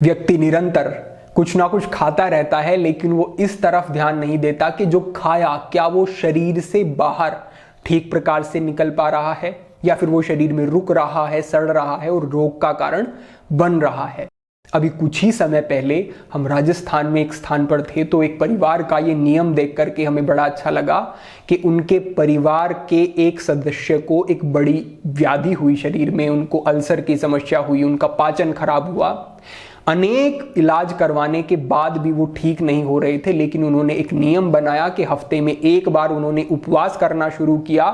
व्यक्ति निरंतर कुछ ना कुछ खाता रहता है, लेकिन वो इस तरफ ध्यान नहीं देता कि जो खाया क्या वो शरीर से बाहर ठीक प्रकार से निकल पा रहा है या फिर वो शरीर में रुक रहा है, सड़ रहा है और रोग का कारण बन रहा है। अभी कुछ ही समय पहले हम राजस्थान में एक स्थान पर थे, तो एक परिवार का ये नियम देख करके हमें बड़ा अच्छा लगा कि उनके परिवार के एक सदस्य को एक बड़ी व्याधि हुई, शरीर में उनको अल्सर की समस्या हुई, उनका पाचन खराब हुआ। अनेक इलाज करवाने के बाद भी वो ठीक नहीं हो रहे थे, लेकिन उन्होंने एक नियम बनाया कि हफ्ते में एक बार उन्होंने उपवास करना शुरू किया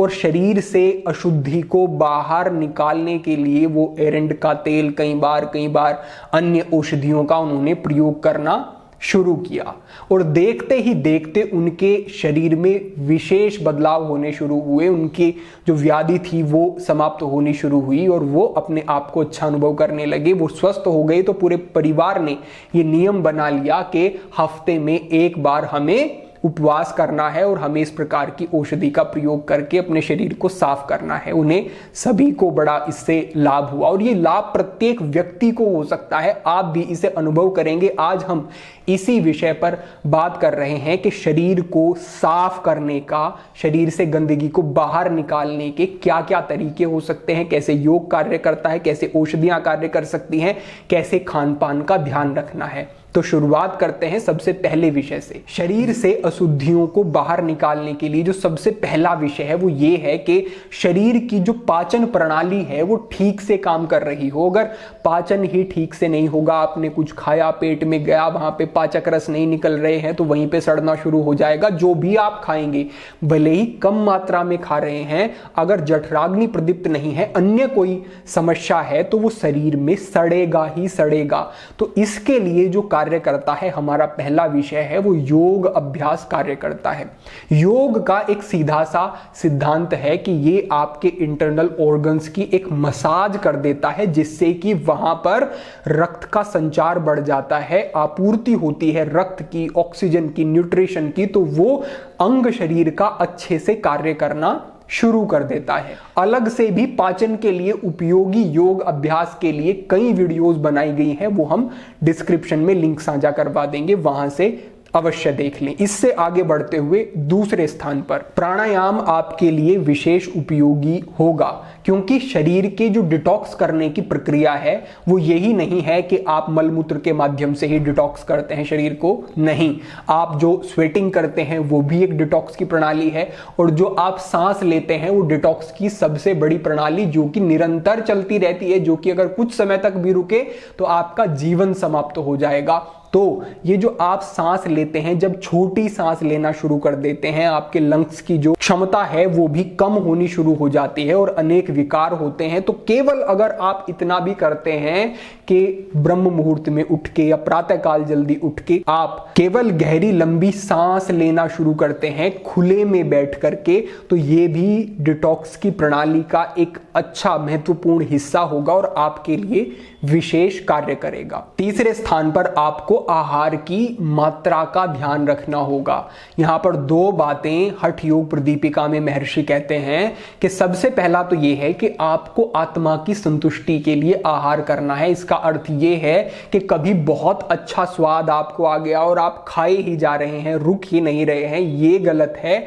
और शरीर से अशुद्धि को बाहर निकालने के लिए वो एरंड का तेल, कई बार अन्य औषधियों का उन्होंने प्रयोग करना शुरू किया। और देखते ही देखते उनके शरीर में विशेष बदलाव होने शुरू हुए, उनकी जो व्याधि थी वो समाप्त होनी शुरू हुई और वो अपने आप को अच्छा अनुभव करने लगे, वो स्वस्थ हो गए। तो पूरे परिवार ने ये नियम बना लिया कि हफ्ते में एक बार हमें उपवास करना है और हमें इस प्रकार की औषधि का प्रयोग करके अपने शरीर को साफ करना है। उन्हें सभी को बड़ा इससे लाभ हुआ और ये लाभ प्रत्येक व्यक्ति को हो सकता है, आप भी इसे अनुभव करेंगे। आज हम इसी विषय पर बात कर रहे हैं कि शरीर को साफ करने का, शरीर से गंदगी को बाहर निकालने के क्या क्या तरीके हो सकते हैं, कैसे योग कार्य करता है, कैसे औषधियां कार्य कर सकती हैं, कैसे खान पान का ध्यान रखना है। तो शुरुआत करते हैं सबसे पहले विषय से। शरीर से अशुद्धियों को बाहर निकालने के लिए जो सबसे पहला विषय है वो ये है कि शरीर की जो पाचन प्रणाली है वो ठीक से काम कर रही हो। अगर पाचन ही ठीक से नहीं होगा, आपने कुछ खाया, पेट में गया, वहां पे पाचक रस नहीं निकल रहे हैं तो वहीं पे सड़ना शुरू हो जाएगा। जो भी आप खाएंगे, भले ही कम मात्रा में खा रहे हैं, अगर जठराग्नि प्रदीप्त नहीं है, अन्य कोई समस्या है, तो वो शरीर में सड़ेगा ही सड़ेगा। तो इसके लिए जो कार्य करता है, हमारा पहला विषय है वो योग अभ्यास कार्य करता है। योग का एक सीधा सा सिद्धांत है कि ये आपके इंटरनल ऑर्गन्स की एक मसाज कर देता है, जिससे कि वहां पर रक्त का संचार बढ़ जाता है, आपूर्ति होती है रक्त की, ऑक्सीजन की, न्यूट्रिशन की, तो वो अंग शरीर का अच्छे से कार्य करना शुरू कर देता है। अलग से भी पाचन के लिए उपयोगी योग अभ्यास के लिए कई वीडियोस बनाई गई हैं, वो हम डिस्क्रिप्शन में लिंक साझा करवा देंगे, वहां से अवश्य देख लें। इससे आगे बढ़ते हुए दूसरे स्थान पर प्राणायाम आपके लिए विशेष उपयोगी होगा, क्योंकि शरीर के जो डिटॉक्स करने की प्रक्रिया है वो यही नहीं है कि आप मलमूत्र के माध्यम से ही डिटॉक्स करते हैं शरीर को, नहीं। आप जो स्वेटिंग करते हैं वो भी एक डिटॉक्स की प्रणाली है, और जो आप सांस लेते हैं वो डिटॉक्स की सबसे बड़ी प्रणाली, जो कि निरंतर चलती रहती है, जो कि अगर कुछ समय तक भी रुके तो आपका जीवन समाप्त हो जाएगा। तो ये जो आप सांस लेते हैं, जब छोटी सांस लेना शुरू कर देते हैं, आपके लंग्स की जो क्षमता है वो भी कम होनी शुरू हो जाती है और अनेक विकार होते हैं। तो केवल अगर आप इतना भी करते हैं कि ब्रह्म मुहूर्त में उठ के या प्रातः काल जल्दी उठ के आप केवल गहरी लंबी सांस लेना शुरू करते हैं खुले में बैठ करके, तो ये भी डिटॉक्स की प्रणाली का एक अच्छा महत्वपूर्ण हिस्सा होगा और आपके लिए विशेष कार्य करेगा। तीसरे स्थान पर आपको आहार की मात्रा का ध्यान रखना होगा। यहां पर दो बातें हठ योग प्रदीपिका में महर्षि कहते हैं कि सबसे पहला तो यह है कि आपको आत्मा की संतुष्टि के लिए आहार करना है। इसका अर्थ यह है कि कभी बहुत अच्छा स्वाद आपको आ गया और आप खाए ही जा रहे हैं, रुक ही नहीं रहे हैं, ये गलत है।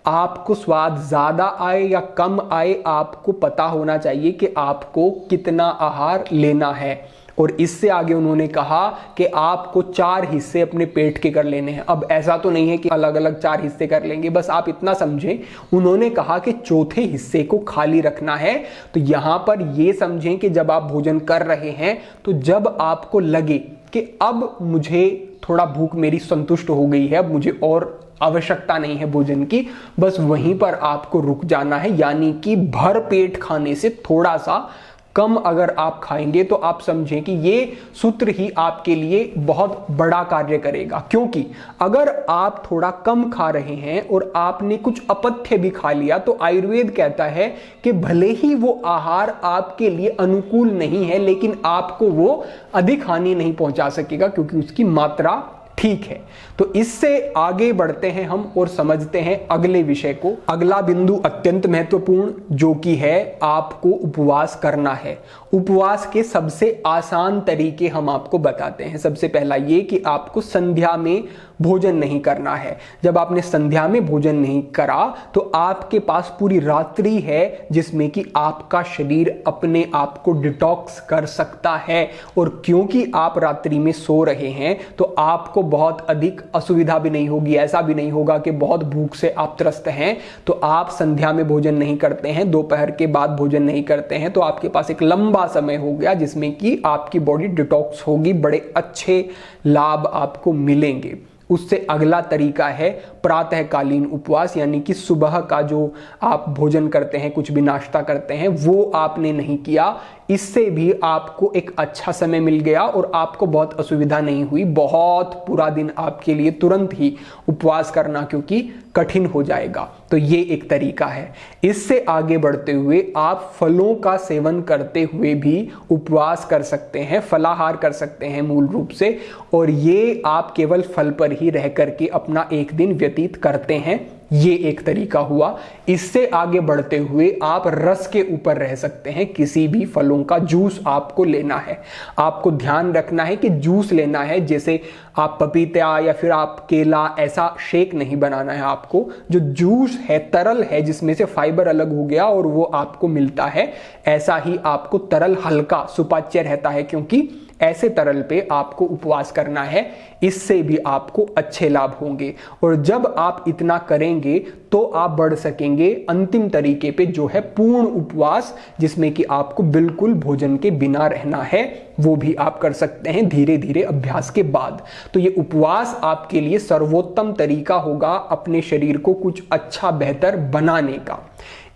आपको स्वाद ज्यादा आए या कम आए, आपको पता होना चाहिए कि आपको कितना आहार लेना है। और इससे आगे उन्होंने कहा कि आपको 4 हिस्से अपने पेट के कर लेने हैं। अब ऐसा तो नहीं है कि अलग अलग 4 हिस्से कर लेंगे, बस आप इतना समझें, उन्होंने कहा कि चौथे हिस्से को खाली रखना है। तो यहां पर यह समझें कि जब आप भोजन कर रहे हैं, तो जब आपको लगे कि अब मुझे थोड़ा भूख मेरी संतुष्ट हो गई है, अब मुझे और आवश्यकता नहीं है भोजन की, बस वहीं पर आपको रुक जाना है। यानी कि भर पेट खाने से थोड़ा सा कम अगर आप खाएंगे तो आप समझें कि ये सूत्र ही आपके लिए बहुत बड़ा कार्य करेगा। क्योंकि अगर आप थोड़ा कम खा रहे हैं और आपने कुछ अपथ्य भी खा लिया, तो आयुर्वेद कहता है कि भले ही वो आहार आपके लिए अनुकूल नहीं है, लेकिन आपको वो अधिक हानि नहीं पहुंचा सकेगा, क्योंकि उसकी मात्रा ठीक है। तो इससे आगे बढ़ते हैं हम और समझते हैं अगले विषय को। अगला बिंदु अत्यंत महत्वपूर्ण, जो कि है आपको उपवास करना है। उपवास के सबसे आसान तरीके हम आपको बताते हैं। सबसे पहला ये कि आपको संध्या में भोजन नहीं करना है। जब आपने संध्या में भोजन नहीं करा तो आपके पास पूरी रात्रि है जिसमें कि आपका शरीर अपने आप को डिटॉक्स कर सकता है। और क्योंकि आप रात्रि में सो रहे हैं तो आपको बहुत अधिक असुविधा भी नहीं होगी। ऐसा भी नहीं होगा कि बहुत भूख से आप त्रस्त हैं तो आप संध्या में भोजन नहीं करते हैं, दोपहर के बाद भोजन नहीं करते हैं, तो आपके पास एक लंबा समय हो गया जिसमें कि आपकी बॉडी डिटॉक्स होगी, बड़े अच्छे लाभ आपको मिलेंगे। उससे अगला तरीका है प्रातःकालीन उपवास, यानी कि सुबह का जो आप भोजन करते हैं, कुछ भी नाश्ता करते हैं, वो आपने नहीं किया। इससे भी आपको एक अच्छा समय मिल गया और आपको बहुत असुविधा नहीं हुई। बहुत पूरा दिन आपके लिए तुरंत ही उपवास करना क्योंकि कठिन हो जाएगा। तो ये एक तरीका है। इससे आगे बढ़ते हुए आप फलों का सेवन करते हुए भी उपवास कर सकते हैं, फलाहार कर सकते हैं मूल रूप से। और ये आप केवल फल पर ही रह करके अपना एक दिन व्यतीत करते हैं, ये एक तरीका हुआ। इससे आगे बढ़ते हुए आप रस के ऊपर रह सकते हैं। किसी भी फलों का जूस आपको लेना है। आपको ध्यान रखना है कि जूस लेना है, जैसे आप पपीता या फिर आप केला, ऐसा शेक नहीं बनाना है आपको। जो जूस है तरल है, जिसमें से फाइबर अलग हो गया और वो आपको मिलता है, ऐसा ही आपको तरल हल्का सुपाच्य रहता है, क्योंकि ऐसे तरल पे आपको उपवास करना है। इससे भी आपको अच्छे लाभ होंगे। और जब आप इतना करेंगे तो आप बढ़ सकेंगे अंतिम तरीके पे, जो है पूर्ण उपवास, जिसमें कि आपको बिल्कुल भोजन के बिना रहना है। वो भी आप कर सकते हैं धीरे धीरे अभ्यास के बाद। तो ये उपवास आपके लिए सर्वोत्तम तरीका होगा अपने शरीर को कुछ अच्छा बेहतर बनाने का।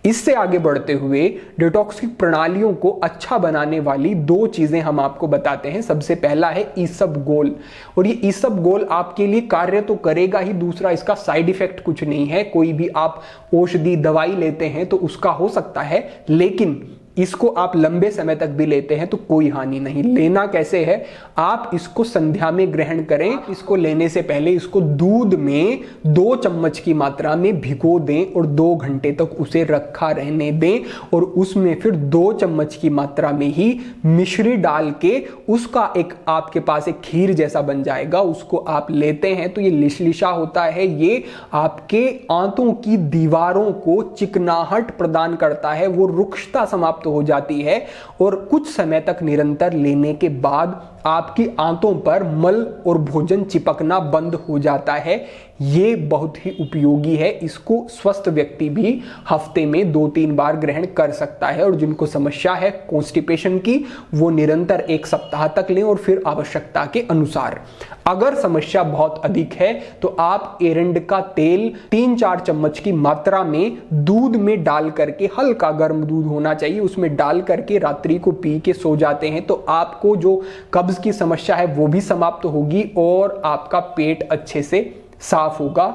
इससे आगे बढ़ते हुए डिटॉक्स की प्रणालियों को अच्छा बनाने वाली 2 चीजें हम आपको बताते हैं। सबसे पहला है ईसबगोल। और ये ईसबगोल आपके लिए कार्य तो करेगा ही, दूसरा इसका साइड इफेक्ट कुछ नहीं है। कोई भी आप औषधि दवाई लेते हैं तो उसका हो सकता है, लेकिन इसको आप लंबे समय तक भी लेते हैं तो कोई हानि नहीं। लेना कैसे है, आप इसको संध्या में ग्रहण करें। इसको लेने से पहले इसको दूध में 2 चम्मच की मात्रा में भिगो दें और 2 घंटे तक उसे रखा रहने दें। और उसमें फिर 2 चम्मच की मात्रा में ही मिश्री डाल के उसका एक आपके पास एक खीर जैसा बन जाएगा। उसको आप लेते हैं तो ये लिशलिशा होता है। ये आपके आंतों की दीवारों को चिकनाहट प्रदान करता है, वो रुक्षता समाप्त हो जाती है। और कुछ समय तक निरंतर लेने के बाद आपकी आंतों पर मल और भोजन चिपकना बंद हो जाता है। ये बहुत ही उपयोगी है। इसको स्वस्थ व्यक्ति भी हफ्ते में 2-3 बार ग्रहण कर सकता है। और जिनको समस्या है कॉन्स्टिपेशन की, वो निरंतर 1 सप्ताह तक लें और फिर आवश्यकता के अनुसार। अगर समस्या बहुत अधिक है तो आप एरंड का तेल 3-4 चम्मच की मात्रा में दूध में डाल करके, हल्का गर्म दूध होना चाहिए, उसमें डाल करके रात्रि को पी के सो जाते हैं तो आपको जो कब्ज की समस्या है वो भी समाप्त होगी और आपका पेट अच्छे से साफ होगा।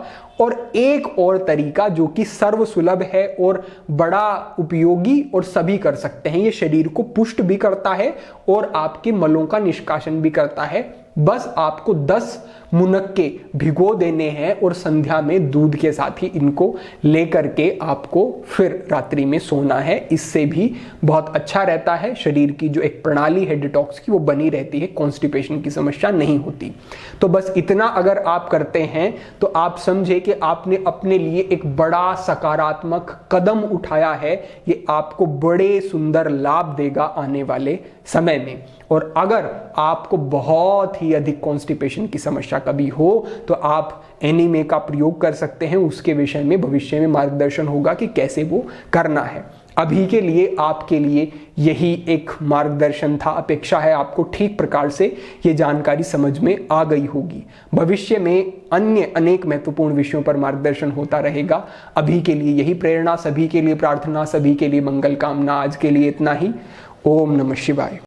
और एक और तरीका जो कि सर्वसुलभ है और बड़ा उपयोगी और सभी कर सकते हैं, ये शरीर को पुष्ट भी करता है और आपके मलों का निष्कासन भी करता है। बस आपको 10 मुनक्के भिगो देने हैं और संध्या में दूध के साथ ही इनको लेकर के आपको फिर रात्रि में सोना है। इससे भी बहुत अच्छा रहता है। शरीर की जो एक प्रणाली है डिटॉक्स की, वो बनी रहती है, कॉन्स्टिपेशन की समस्या नहीं होती। तो बस इतना अगर आप करते हैं तो आप समझे कि आपने अपने लिए एक बड़ा सकारात्मक कदम उठाया है। ये आपको बड़े सुंदर लाभ देगा आने वाले समय में। और अगर आपको बहुत ही अधिक कॉन्स्टिपेशन की समस्या कभी हो तो आप एनीमे का प्रयोग कर सकते हैं। उसके विषय में भविष्य में मार्गदर्शन होगा कि कैसे वो करना है। अभी के लिए आपके लिए यही एक मार्गदर्शन था। अपेक्षा है आपको ठीक प्रकार से ये जानकारी समझ में आ गई होगी। भविष्य में अन्य अनेक महत्वपूर्ण विषयों पर मार्गदर्शन होता रहेगा। अभी के लिए यही प्रेरणा, सभी के लिए प्रार्थना, सभी के लिए मंगल कामना। आज के लिए इतना ही। ओम नमः शिवाय।